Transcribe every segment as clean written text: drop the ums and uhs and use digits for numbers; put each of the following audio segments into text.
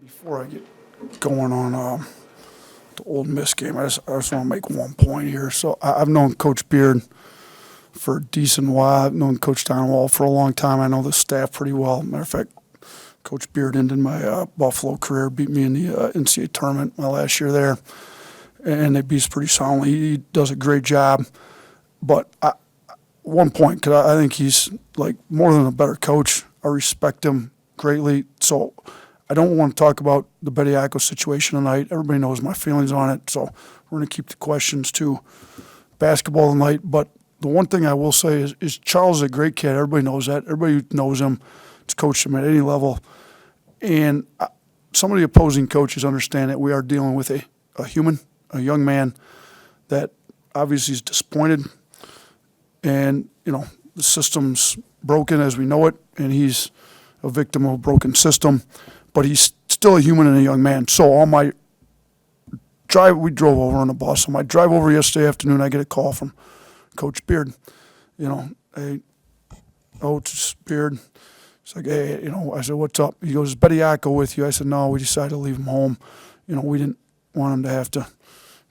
Before I get going on the Old Miss game, I just want to make one point here. So I've known Coach Beard for a decent while. I've known Coach Donwall for a long time. I know the staff pretty well. Matter of fact, Coach Beard ended my Buffalo career, beat me in the NCAA tournament my last year there, and they beat us pretty soundly. He does a great job. But one point, because I think he's like more than a better coach. I respect him greatly. So I don't want to talk about the Bediako situation tonight. Everybody knows my feelings on it. So we're going to keep the questions to basketball tonight. But the one thing I will say is Charles is a great kid. Everybody knows that. Everybody who knows him has coached him at any level. And some of the opposing coaches understand that we are dealing with a human, a young man that obviously is disappointed. And, the system's broken as we know it, and he's a victim of a broken system. But he's still a human and a young man. So on my drive, we drove over on the bus. On my drive over yesterday afternoon, I get a call from Coach Beard. Hey, Oats, Beard. It's like, hey, I said, what's up? He goes, is Bediako with you? I said, no, we decided to leave him home. We didn't want him to have to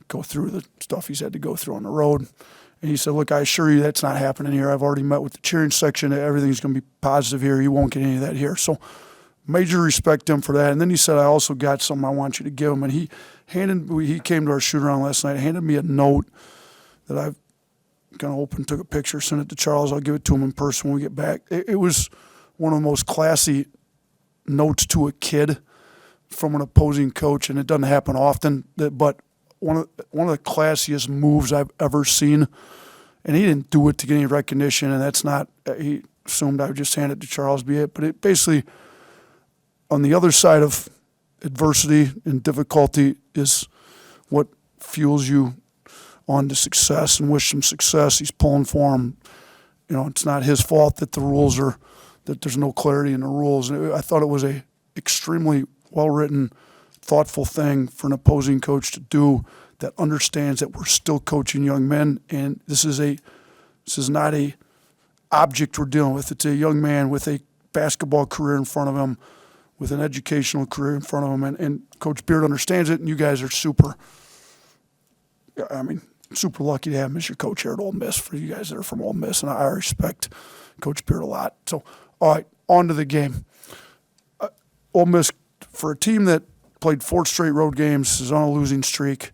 go through the stuff he's had to go through on the road. And he said, look, I assure you that's not happening here. I've already met with the cheering section. Everything's going to be positive here. You won't get any of that here. So major respect to him for that. And then he said, I also got something I want you to give him. And he came to our shoot-around last night, handed me a note that I've kind of opened, took a picture, sent it to Charles. I'll give it to him in person when we get back. It was one of the most classy notes to a kid from an opposing coach, and it doesn't happen often, but one of the classiest moves I've ever seen. And he didn't do it to get any recognition, and that's not, he assumed I would just hand it to Charles, be it. But it basically, on the other side of adversity and difficulty is what fuels you on to success, and wish him success. He's pulling for him. It's not his fault that the rules are, that there's no clarity in the rules. And I thought it was a extremely well-written, thoughtful thing for an opposing coach to do that understands that we're still coaching young men, and this is not a object we're dealing with. It's a young man with a basketball career in front of him, with an educational career in front of him, and Coach Beard understands it, and you guys are super lucky to have him as your coach here at Ole Miss, for you guys that are from Ole Miss, and I respect Coach Beard a lot. So, all right, on to the game. Ole Miss, for a team that played 4 straight road games, is on a losing streak.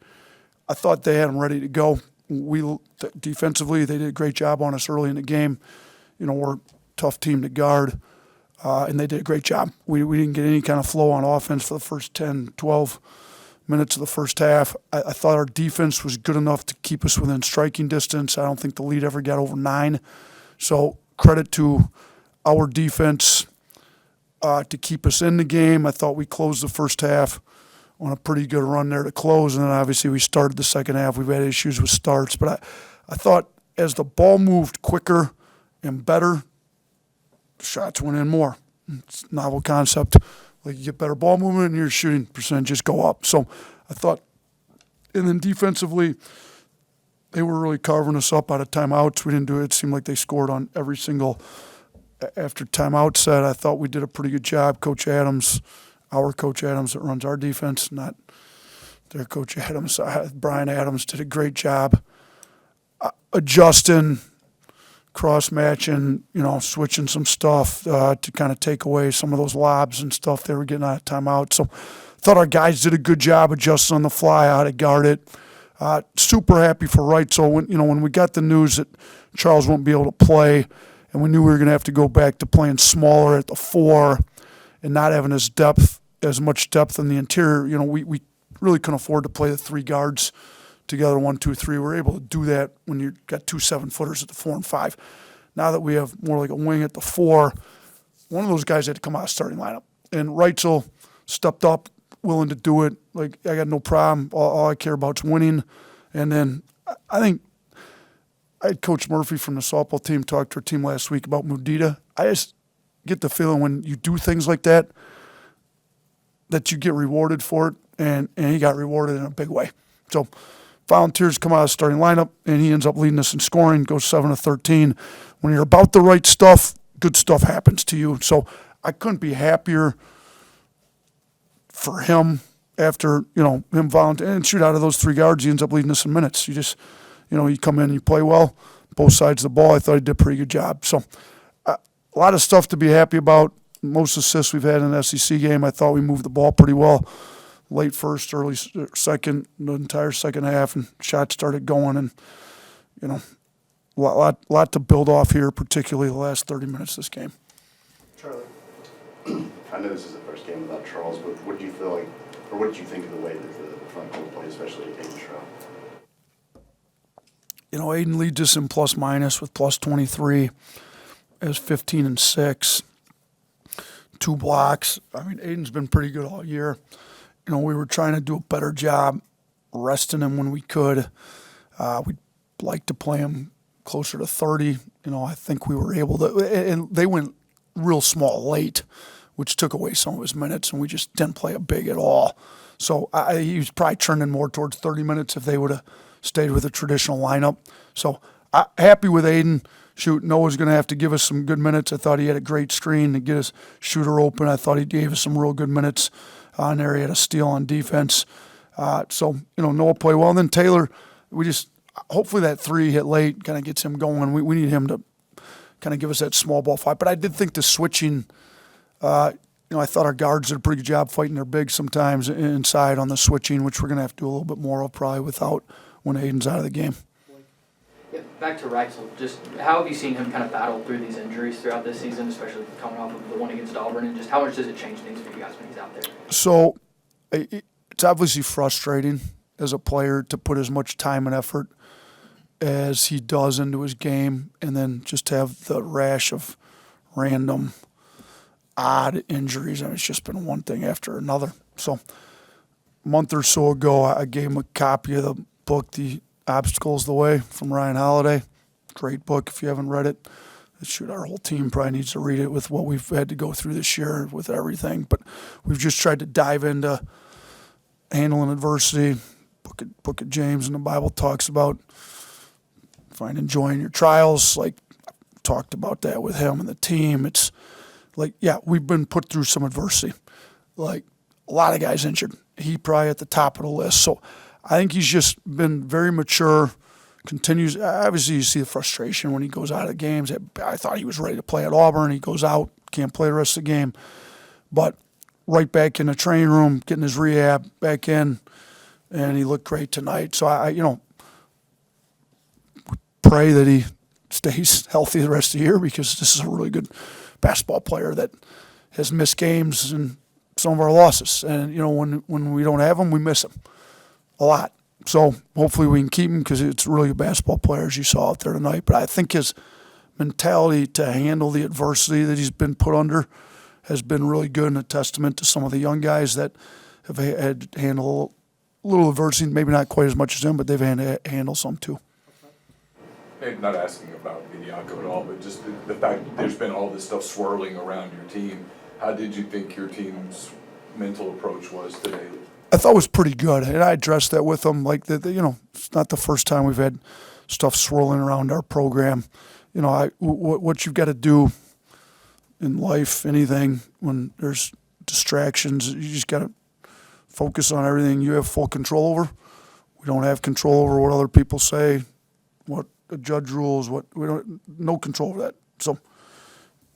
I thought they had them ready to go. Defensively, they did a great job on us early in the game. We're a tough team to guard, and they did a great job. We didn't get any kind of flow on offense for the first 10, 12 minutes of the first half. I thought our defense was good enough to keep us within striking distance. I don't think the lead ever got over 9. So credit to our defense to keep us in the game. I thought we closed the first half on a pretty good run there to close, and then obviously we started the second half. We've had issues with starts, but I thought as the ball moved quicker and better, shots went in more. It's a novel concept. Like, you get better ball movement and your shooting percentages go up. So I thought, and then defensively, they were really carving us up out of timeouts. We didn't do it. It seemed like they scored on every single after timeout set. I thought we did a pretty good job. Our Coach Adams that runs our defense, not their Coach Adams. Brian Adams did a great job adjusting, cross-matching, switching some stuff to kind of take away some of those lobs and stuff they were getting out of timeout. So I thought our guys did a good job adjusting on the fly, how to guard it. Super happy for Wright. So when we got the news that Charles won't be able to play, and we knew we were going to have to go back to playing smaller at the 4 and not having as much depth in the interior, we really couldn't afford to play the 3 guards together, 1, 2, 3. We're able to do that when you've got 2 7-footers at the 4 and 5. Now that we have more like a wing at the 4, one of those guys had to come out of starting lineup. And Reitzel stepped up, willing to do it. Like, I got no problem. All I care about is winning. And then I think I had Coach Murphy from the softball team talk to our team last week about Mudita. I just get the feeling when you do things like that you get rewarded for it, and he got rewarded in a big way. So Volunteers come out of the starting lineup, and he ends up leading us in scoring, goes 7 of 13. When you're about the right stuff, good stuff happens to you. So I couldn't be happier for him after, him volunteering. And shoot, out of those three guards, he ends up leading us in minutes. You just, you come in, you play well, both sides of the ball. I thought he did a pretty good job. So a lot of stuff to be happy about. Most assists we've had in the SEC game. I thought we moved the ball pretty well. Late first, early second, the entire second half, and shots started going. And, lot to build off here, particularly the last 30 minutes of this game. Charlie. I know this is the first game without Charles, but what did you feel like, or what did you think of the way that the front court played, especially Aiden Stroud? Aiden leads us in plus minus with plus 23 as 15 and 6. 2 blocks. I mean, Aiden's been pretty good all year. We were trying to do a better job resting him when we could. We'd like to play him closer to 30. I think we were able to, and they went real small late, which took away some of his minutes, and we just didn't play a big at all. So he was probably turning more towards 30 minutes if they would have stayed with a traditional lineup. So happy with Aiden. Shoot, Noah's going to have to give us some good minutes. I thought he had a great screen to get his shooter open. I thought he gave us some real good minutes on there. He had a steal on defense. So Noah played well. And then Taylor, hopefully that 3 hit late kind of gets him going. We need him to kind of give us that small ball fight. But I did think the switching, I thought our guards did a pretty good job fighting their bigs sometimes inside on the switching, which we're going to have to do a little bit more of probably without when Aiden's out of the game. Yeah, back to Reitzel, just how have you seen him kind of battle through these injuries throughout this season, especially coming off of the one against Auburn, and just how much does it change things for you guys when he's out there? So it's obviously frustrating as a player to put as much time and effort as he does into his game and then just have the rash of random odd injuries. I mean, it's just been one thing after another. So a month or so ago, I gave him a copy of the book, The Obstacle's the Way, from Ryan Holiday. Great book if you haven't read it. Shoot, our whole team probably needs to read it with what we've had to go through this year with everything. But we've just tried to dive into handling adversity. Book of James in the Bible talks about enjoying your trials. Like, I talked about that with him and the team. It's like, yeah, we've been put through some adversity. Like, a lot of guys injured. He probably at the top of the list. So I think he's just been very mature, continues. Obviously, you see the frustration when he goes out of the games. I thought he was ready to play at Auburn. He goes out, can't play the rest of the game. But right back in the training room, getting his rehab back in, and he looked great tonight. So I pray that he stays healthy the rest of the year, because this is a really good basketball player that has missed games and some of our losses. And, when we don't have him, we miss him a lot. So hopefully we can keep him, because it's really a basketball player, as you saw out there tonight. But I think his mentality to handle the adversity that he's been put under has been really good, and a testament to some of the young guys that have had to handle a little adversity, maybe not quite as much as him, but they've had to handle some too. Maybe not asking about Bediako at all, but just the fact that there's been all this stuff swirling around your team. How did you think your team's mental approach was today? I thought it was pretty good, and I addressed that with them. Like, it's not the first time we've had stuff swirling around our program. What you've got to do in life, anything, when there's distractions, you just got to focus on everything you have full control over. We don't have control over what other people say, what the judge rules, no control over that. So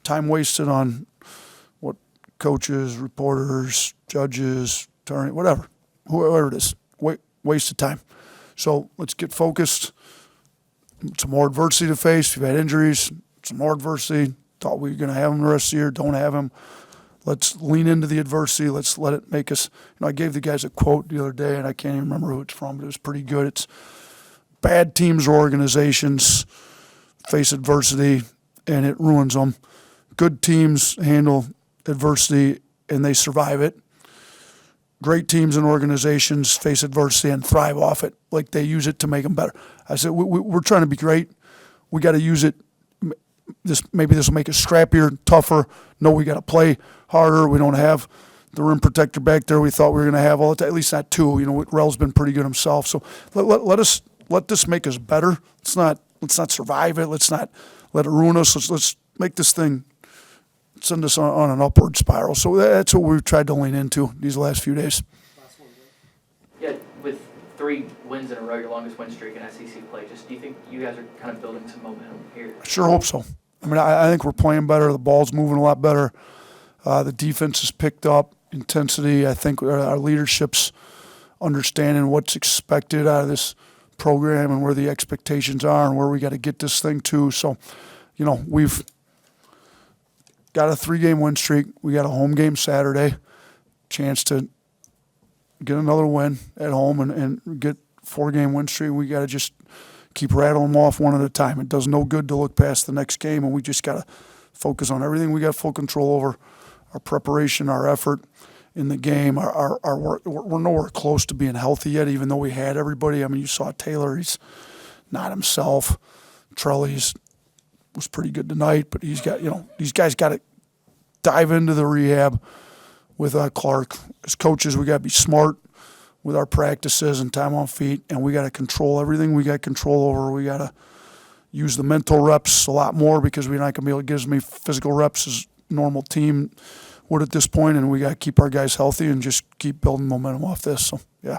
time wasted on what coaches, reporters, judges, attorney, whatever, whoever it is, wasted time. So let's get focused. Some more adversity to face. We've had injuries, some more adversity. Thought we were going to have him the rest of the year, don't have him. Let's lean into the adversity. Let's let it make us. I gave the guys a quote the other day, and I can't even remember who it's from, but it was pretty good. It's bad teams or organizations face adversity, and it ruins them. Good teams handle adversity, and they survive it. Great teams and organizations face adversity and thrive off it. Like, they use it to make them better. I said, we're trying to be great. We got to use it. Maybe this will make us scrappier, tougher. No, we got to play harder. We don't have the rim protector back there we thought we were going to have all the time. At least not two. Rel's been pretty good himself. So let this make us better. Let's not survive it. Let's not let it ruin us. Let's make this thing send us on an upward spiral. So that's what we've tried to lean into these last few days. Yeah, with 3 wins in a row, your longest win streak in SEC play, just do you think you guys are kind of building some momentum here? I sure hope so. I mean, I think we're playing better. The ball's moving a lot better. The defense has picked up intensity. I think our leadership's understanding what's expected out of this program and where the expectations are and where we got to get this thing to. So, you know, we've got a 3-game win streak. We got a home game Saturday. Chance to get another win at home and get 4-game win streak. We got to just keep rattling them off one at a time. It does no good to look past the next game, and we just got to focus on everything we got full control over, our preparation, our effort in the game. We're nowhere close to being healthy yet, even though we had everybody. I mean, you saw Taylor. He's not himself. Trellis was pretty good tonight, but he's got, you know, these guys got to dive into the rehab with Clark. As coaches, we got to be smart with our practices and time on feet, and we got to control everything we got control over. We got to use the mental reps a lot more because we're not going to be able to give as many physical reps as normal team would at this point, and we got to keep our guys healthy and just keep building momentum off this. So, yeah.